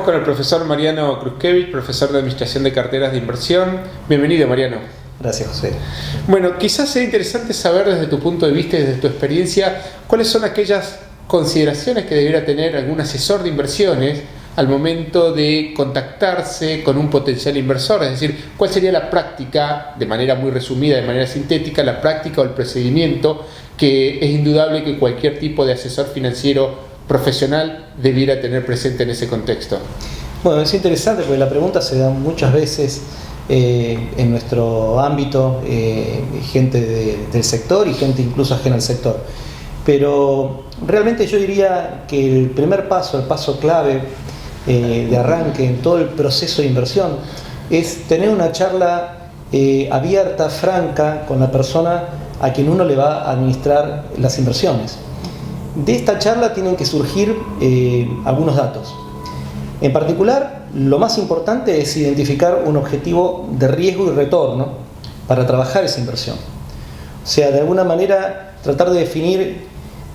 Con el profesor Mariano Kruzkevich, profesor de Administración de Carteras de Inversión. Bienvenido, Mariano. Gracias, José. Bueno, quizás sea interesante saber desde tu punto de vista y desde tu experiencia cuáles son aquellas consideraciones que debiera tener algún asesor de inversiones al momento de contactarse con un potencial inversor. Es decir, cuál sería la práctica, de manera muy resumida, de manera sintética, la práctica o el procedimiento que es indudable que cualquier tipo de asesor financiero profesional debiera tener presente en ese contexto. Bueno, es interesante porque la pregunta se da muchas veces en nuestro ámbito, gente del sector y gente incluso ajena al sector. Pero realmente yo diría que el primer paso, el paso clave de arranque en todo el proceso de inversión es tener una charla abierta, franca con la persona a quien uno le va a administrar las inversiones. De esta charla tienen que surgir algunos datos. En particular, lo más importante es identificar un objetivo de riesgo y retorno para trabajar esa inversión. O sea, de alguna manera tratar de definir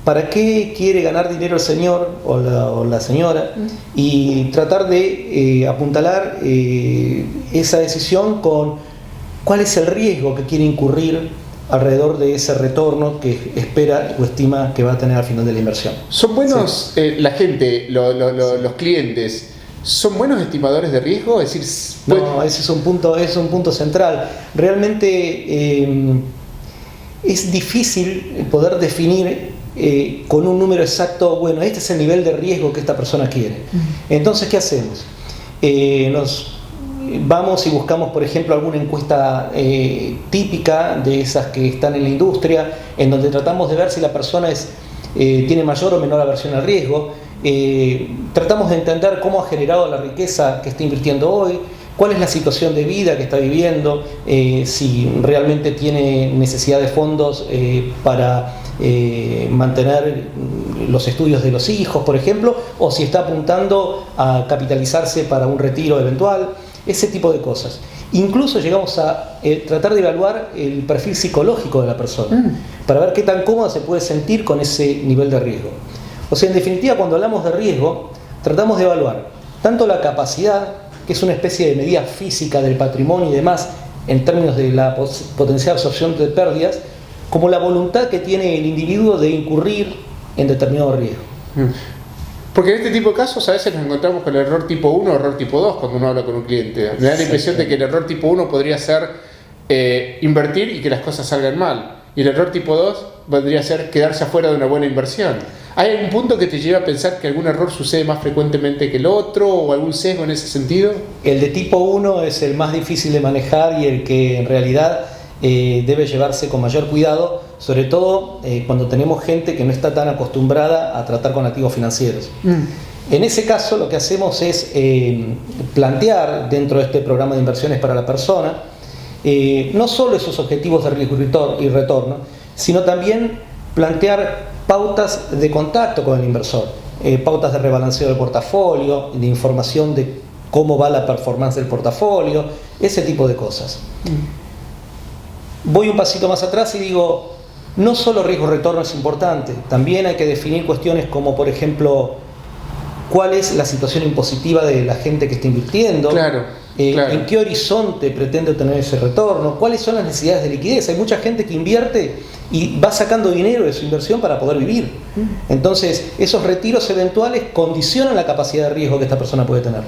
para qué quiere ganar dinero el señor o la señora y tratar de apuntalar esa decisión con cuál es el riesgo que quiere incurrir alrededor de ese retorno que espera o estima que va a tener al final de la inversión. ¿Son buenos la gente, los clientes, son buenos estimadores de riesgo? Es decir, no, ese es un punto central. Realmente es difícil poder definir con un número exacto, bueno, este es el nivel de riesgo que esta persona quiere. Entonces, ¿qué hacemos? Vamos y buscamos, por ejemplo, alguna encuesta típica de esas que están en la industria, en donde tratamos de ver si la persona tiene mayor o menor aversión al riesgo. Tratamos de entender cómo ha generado la riqueza que está invirtiendo hoy, cuál es la situación de vida que está viviendo, si realmente tiene necesidad de fondos para mantener los estudios de los hijos, por ejemplo, o si está apuntando a capitalizarse para un retiro eventual. Ese tipo de cosas. Incluso llegamos a tratar de evaluar el perfil psicológico de la persona para ver qué tan cómoda se puede sentir con ese nivel de riesgo. O sea, en definitiva, cuando hablamos de riesgo, tratamos de evaluar tanto la capacidad, que es una especie de medida física del patrimonio y demás, en términos de la potencial absorción de pérdidas, como la voluntad que tiene el individuo de incurrir en determinado riesgo. Porque en este tipo de casos a veces nos encontramos con el error tipo 1 o error tipo 2 cuando uno habla con un cliente. Me da la impresión de que el error tipo 1 podría ser invertir y que las cosas salgan mal. Y el error tipo 2 podría ser quedarse afuera de una buena inversión. ¿Hay algún punto que te lleve a pensar que algún error sucede más frecuentemente que el otro o algún sesgo en ese sentido? El de tipo 1 es el más difícil de manejar y el que en realidad debe llevarse con mayor cuidado, sobre todo cuando tenemos gente que no está tan acostumbrada a tratar con activos financieros. En ese caso lo que hacemos es plantear dentro de este programa de inversiones para la persona no solo esos objetivos de riesgo y retorno, sino también plantear pautas de contacto con el inversor, pautas de rebalanceo del portafolio, de información de cómo va la performance del portafolio, ese tipo de cosas. Voy un pasito más atrás y digo, no solo riesgo-retorno es importante, también hay que definir cuestiones como, por ejemplo, cuál es la situación impositiva de la gente que está invirtiendo, claro. En qué horizonte pretende obtener ese retorno, cuáles son las necesidades de liquidez. Hay mucha gente que invierte y va sacando dinero de su inversión para poder vivir. Entonces, esos retiros eventuales condicionan la capacidad de riesgo que esta persona puede tener.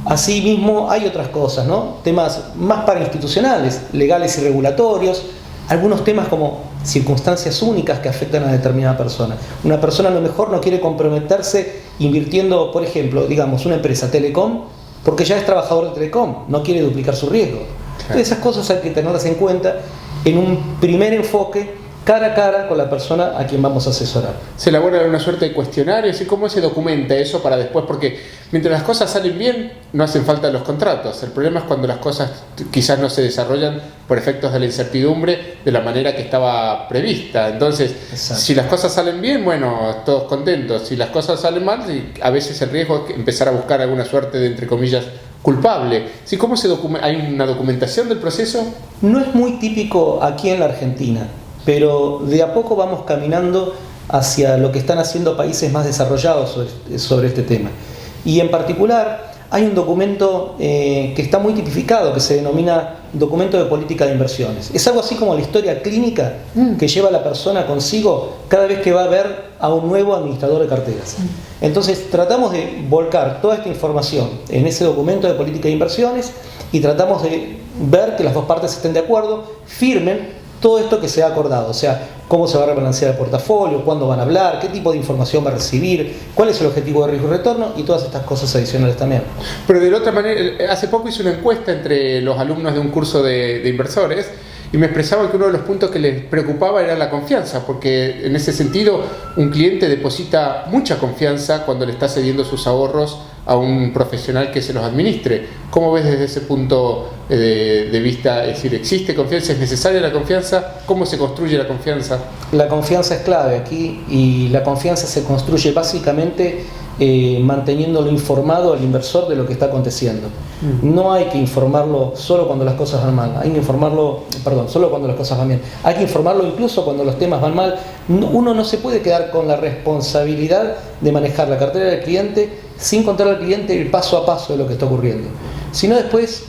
Asimismo, hay otras cosas, ¿no? Temas más parainstitucionales, legales y regulatorios, algunos temas como circunstancias únicas que afectan a determinada persona. Una persona a lo mejor no quiere comprometerse invirtiendo, por ejemplo, digamos, una empresa telecom, porque ya es trabajador de telecom, no quiere duplicar su riesgo. Entonces, esas cosas hay que tenerlas en cuenta en un primer enfoque, cara a cara con la persona a quien vamos a asesorar. Se elabora una suerte de cuestionario, ¿y cómo se documenta eso para después? Porque mientras las cosas salen bien, no hacen falta los contratos. El problema es cuando las cosas quizás no se desarrollan por efectos de la incertidumbre de la manera que estaba prevista. Entonces, si las cosas salen bien, bueno, todos contentos. Si las cosas salen mal, a veces el riesgo es empezar a buscar alguna suerte de, entre comillas, culpable. ¿Sí? ¿Cómo se ¿Hay una documentación del proceso? No es muy típico aquí en la Argentina, pero de a poco vamos caminando hacia lo que están haciendo países más desarrollados sobre este tema. Y en particular hay un documento que está muy tipificado, que se denomina documento de política de inversiones. Es algo así como la historia clínica que lleva la persona consigo cada vez que va a ver a un nuevo administrador de carteras. Entonces tratamos de volcar toda esta información en ese documento de política de inversiones y tratamos de ver que las dos partes estén de acuerdo, firmen todo esto que se ha acordado, o sea, cómo se va a rebalancear el portafolio, cuándo van a hablar, qué tipo de información va a recibir, cuál es el objetivo de riesgo y retorno y todas estas cosas adicionales también. Pero de la otra manera, hace poco hice una encuesta entre los alumnos de un curso de inversores y me expresaban que uno de los puntos que les preocupaba era la confianza, porque en ese sentido un cliente deposita mucha confianza cuando le está cediendo sus ahorros a un profesional que se los administre. ¿Cómo ves desde ese punto de vista? Es decir, ¿existe confianza? ¿Es necesaria la confianza? ¿Cómo se construye la confianza? La confianza es clave aquí y la confianza se construye básicamente manteniéndolo informado al inversor de lo que está aconteciendo. No hay que informarlo solo cuando las cosas van mal, hay que informarlo, solo cuando las cosas van bien. Hay que informarlo incluso cuando los temas van mal. Uno no se puede quedar con la responsabilidad de manejar la cartera del cliente sin contar al cliente el paso a paso de lo que está ocurriendo. Si no, después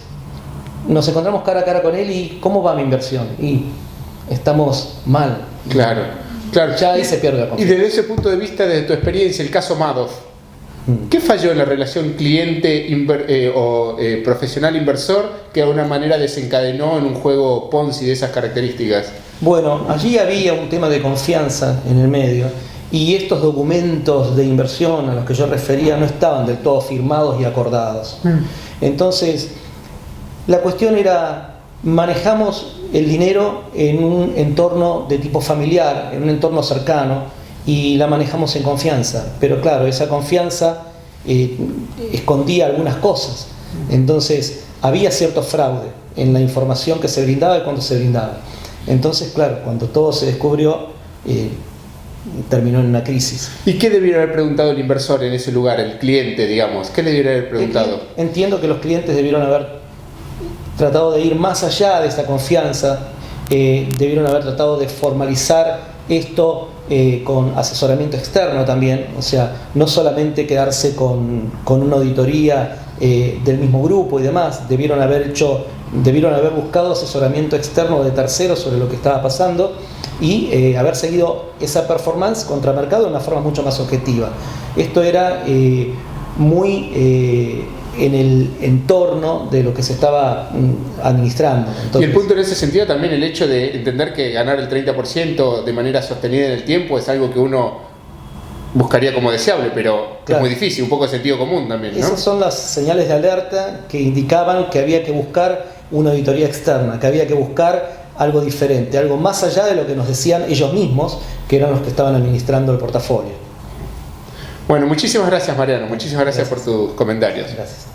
nos encontramos cara a cara con él y ¿cómo va mi inversión? Y estamos mal. Claro. Ya ahí se pierde la confianza. Y desde ese punto de vista, desde tu experiencia, el caso Madoff, ¿qué falló en la relación cliente o profesional inversor que de alguna manera desencadenó en un juego Ponzi de esas características? Bueno, allí había un tema de confianza en el medio y estos documentos de inversión a los que yo refería no estaban del todo firmados y acordados. Entonces, la cuestión era, manejamos el dinero en un entorno de tipo familiar, en un entorno cercano, y la manejamos en confianza, pero claro, esa confianza escondía algunas cosas. Entonces había cierto fraude en la información que se brindaba y cuando se brindaba. Entonces, claro, cuando todo se descubrió, terminó en una crisis. ¿Y qué debiera haber preguntado el inversor en ese lugar, el cliente, digamos? ¿Qué le debiera haber preguntado? Entiendo que los clientes debieron haber tratado de ir más allá de esta confianza, debieron haber tratado de formalizar esto con asesoramiento externo también, o sea, no solamente quedarse con una auditoría del mismo grupo y demás, debieron haber buscado asesoramiento externo de terceros sobre lo que estaba pasando y haber seguido esa performance contra mercado de una forma mucho más objetiva. Esto era muy en el entorno de lo que se estaba administrando. Entonces, y el punto en ese sentido también el hecho de entender que ganar el 30% de manera sostenida en el tiempo es algo que uno buscaría como deseable, pero claro, es muy difícil, un poco de sentido común también, ¿no? Esas son las señales de alerta que indicaban que había que buscar una auditoría externa, que había que buscar algo diferente, algo más allá de lo que nos decían ellos mismos, que eran los que estaban administrando el portafolio. Bueno, muchísimas gracias, Mariano, muchísimas gracias por tus comentarios. Gracias.